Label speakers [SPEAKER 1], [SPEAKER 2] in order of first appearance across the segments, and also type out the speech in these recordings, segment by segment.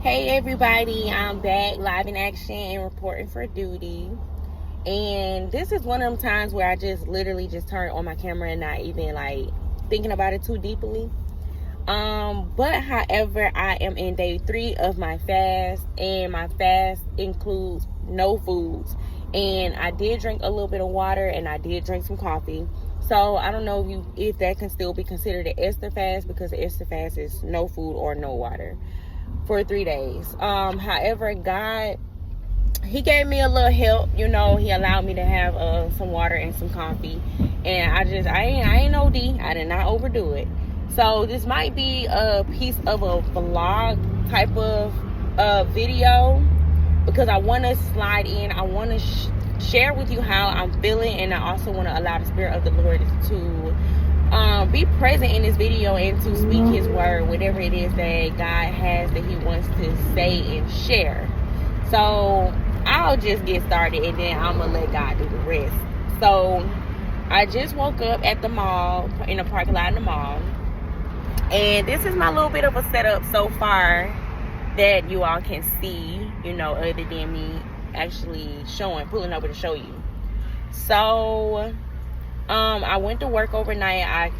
[SPEAKER 1] Hey everybody, I'm back live in action and reporting for duty. And this is one of them times where I just literally just turn on my camera and not even like thinking about it too deeply. But however, I am in day 3 of my fast, and my fast includes no foods. And I did drink a little bit of water and I did drink some coffee. So I don't know if that can still be considered an Esther fast, because the Esther fast is no food or no water for 3 days. However, God, he gave me a little help. He allowed me to have some water and some coffee, and I ain't OD. I did not overdo it. So this might be a piece of a vlog type of video, because I want to slide in. I want to share with you how I'm feeling, and I also want to allow the Spirit of the Lord to be present in this video and to speak his word, whatever it is that God has that he wants to say and share. So I'll just get started and then I'm gonna let God do the rest. So I just woke up at the mall, in the parking lot in the mall, and this is my little bit of a setup so far that you all can see, other than me actually pulling over to show you. So I went to work overnight. I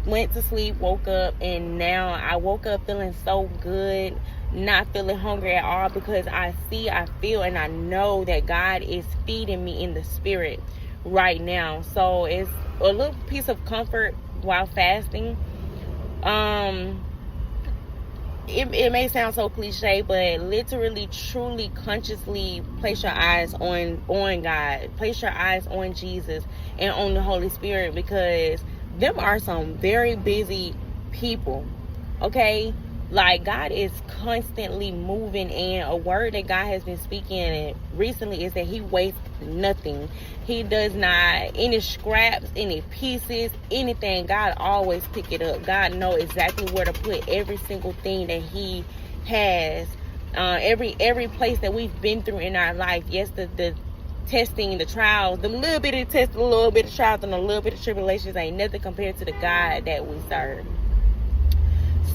[SPEAKER 1] went to sleep, woke up, and now I woke up feeling so good, not feeling hungry at all, because I feel, and I know that God is feeding me in the spirit right now. So it's a little piece of comfort while fasting. It may sound so cliche, but literally, truly, consciously place your eyes on God. Place your eyes on Jesus and on the Holy Spirit, because them are some very busy people, okay? Like, God is constantly moving, and a word that God has been speaking recently is that he wastes nothing. He does not, any scraps, any pieces, anything, God always pick it up. God knows exactly where to put every single thing that he has. Every place that we've been through in our life. Yes, the testing, the trials, the little bit of tests, a little bit of trials, and a little bit of tribulations ain't nothing compared to the God that we serve.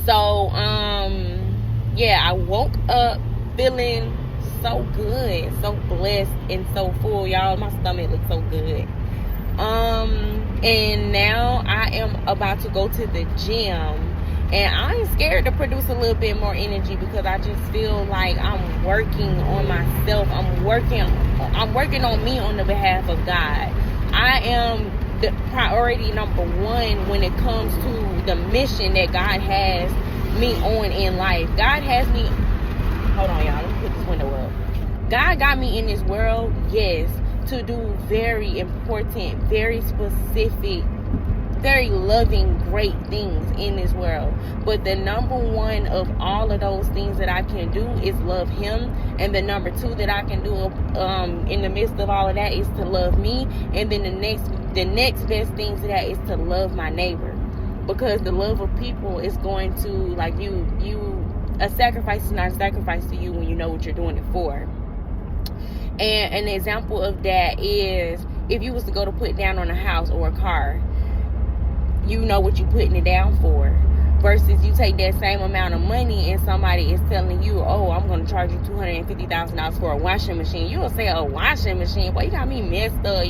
[SPEAKER 1] So, I woke up feeling so good, so blessed, and so full, y'all. My stomach looks so good. And now I am about to go to the gym, and I'm scared to produce a little bit more energy, because I just feel like I'm working on myself. I'm working on me on the behalf of God. I am the priority number 1 when it comes to the mission that God has me on in life. God has me, hold on y'all, let me put this window up. God got me in this world, yes, to do very important, very specific, very loving, great things in this world. But the number 1 of all of those things that I can do is love him. And the number 2 that I can do in the midst of all of that is to love me. And then the next best thing to that is to love my neighbor. Because the love of people is going to, like, a sacrifice is not a sacrifice to you when you know what you're doing it for. And an example of that is, if you was to go to put down on a house or a car, you know what you're putting it down for. Versus you take that same amount of money and somebody is telling you, oh, I'm going to charge you $250,000 for a washing machine. You will say, a washing machine? Boy, you got me messed up,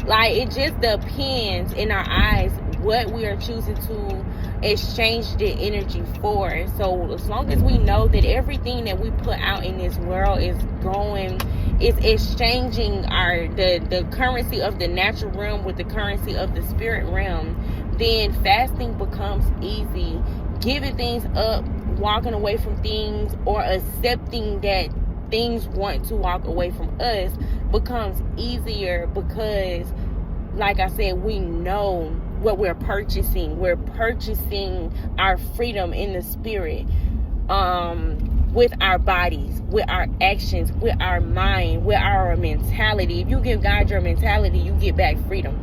[SPEAKER 1] Like, it just depends in our eyes what we are choosing to exchange the energy for. So as long as we know that everything that we put out in this world is exchanging the currency of the natural realm with the currency of the spirit realm, then fasting becomes easy. Giving things up, walking away from things, or accepting that things want to walk away from us becomes easier, because, like I said, we know what we're purchasing. We're purchasing our freedom in the spirit, with our bodies, with our actions, with our mind, with our mentality. If you give God your mentality, you get back freedom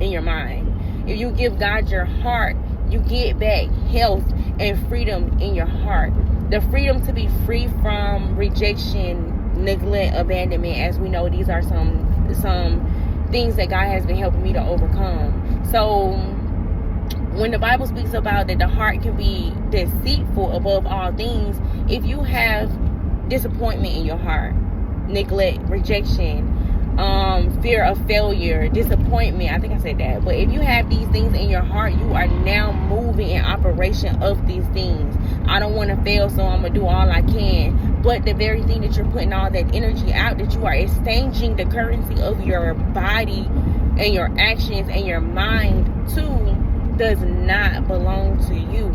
[SPEAKER 1] in your mind. If you give God your heart, you get back health and freedom in your heart. The freedom to be free from rejection, neglect, abandonment. As we know, these are some things that God has been helping me to overcome. So when the Bible speaks about that the heart can be deceitful above all things, if you have disappointment in your heart, neglect, rejection, fear of failure, disappointment, I think I said that, but if you have these things in your heart, you are now moving in operation of these things. I don't want to fail, so I'm gonna do all I can. But the very thing that you're putting all that energy out, that you are exchanging the currency of your body and your actions and your mind to, does not belong to you.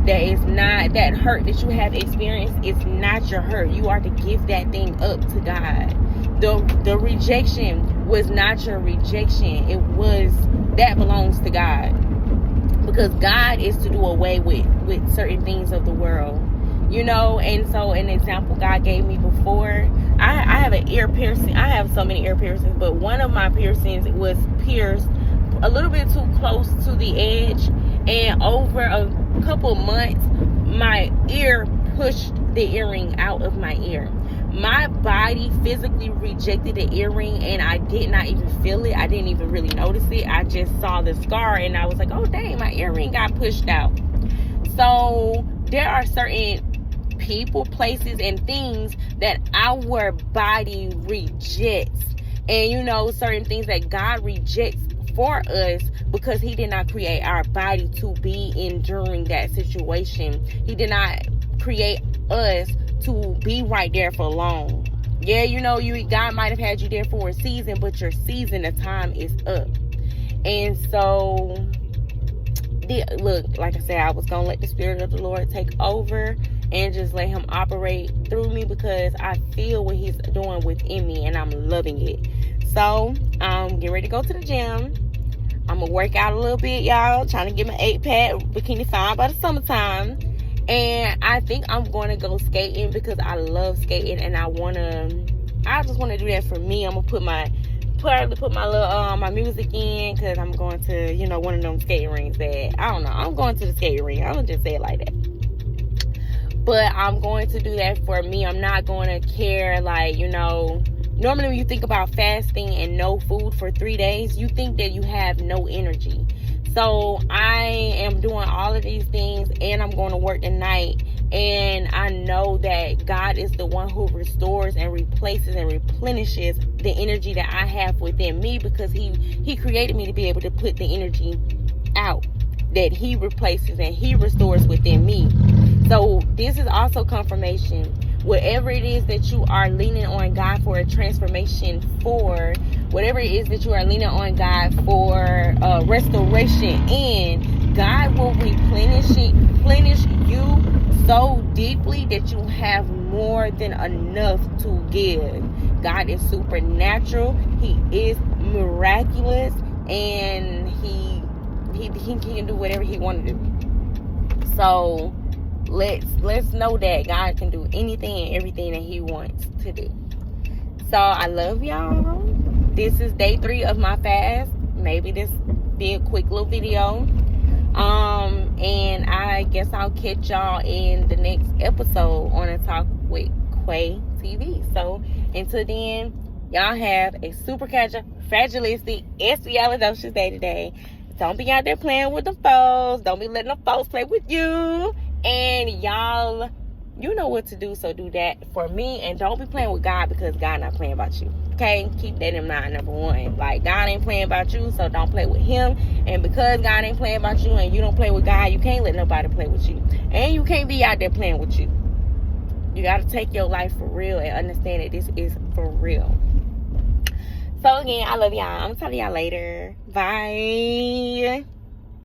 [SPEAKER 1] That is not, that hurt that you have experienced is not your hurt. You are to give that thing up to God. The rejection was not your rejection. It was, that belongs to God. Because God is to do away with certain things of the world. You know, and so an example God gave me before, I have an ear piercing. I have so many ear piercings, but one of my piercings was pierced a little bit too close to the edge, and over a couple months my ear pushed the earring out of my ear. My body physically rejected the earring, and I did not even feel it. I didn't even really notice it. I just saw the scar, and I was like, oh dang, my earring got pushed out. So there are certain people, places, and things that our body rejects. And you know, certain things that God rejects for us, because he did not create our body to be enduring that situation. He did not create us to be right there for long. Yeah, you know, God might have had you there for a season, but your season of time is up. And so look, like I said, I was gonna let the Spirit of the Lord take over and just let him operate through me, because I feel what he's doing within me and I'm loving it. So get ready to go to the gym. I'm gonna work out a little bit, y'all, trying to get my 8-pack bikini fine by the summertime. And I think I'm going to go skating because I love skating, and I just want to do that for me. I'm gonna put my little my music in, because I'm going to, you know, one of them skating rinks that, I don't know, I'm going to the skating rink. I'm gonna just say it like that. But I'm going to do that for me. I'm not going to care, like, you know, normally when you think about fasting and no food for 3 days, you think that you have no energy. So I am doing all of these things, and I'm going to work tonight. And I know that God is the one who restores and replaces and replenishes the energy that I have within me, because he created me to be able to put the energy out that he replaces and he restores within me. So this is also confirmation. Whatever it is that you are leaning on God for a transformation for, whatever it is that you are leaning on God for restoration in, God will replenish you so deeply that you have more than enough to give. God is supernatural. He is miraculous, and he can do whatever he wanted to do. So let's know that God can do anything and everything that he wants to do. So I love y'all. This is day 3 of my fast. Maybe this be a quick little video. And I guess I'll catch y'all in the next episode on A Talk with Quay TV. So until then, y'all have a super fragilistic, espialidocious day today. Don't be out there playing with the foes. Don't be letting the foes play with you. And y'all, you know what to do, so do that for me. And don't be playing with God, because God not playing about you. Okay? Keep that in mind, number one. Like, God ain't playing about you, so don't play with him. And because God ain't playing about you and you don't play with God, you can't let nobody play with you. And you can't be out there playing with you. You got to take your life for real and understand that this is for real. So again, I love y'all. I'm going to talk to y'all later. Bye.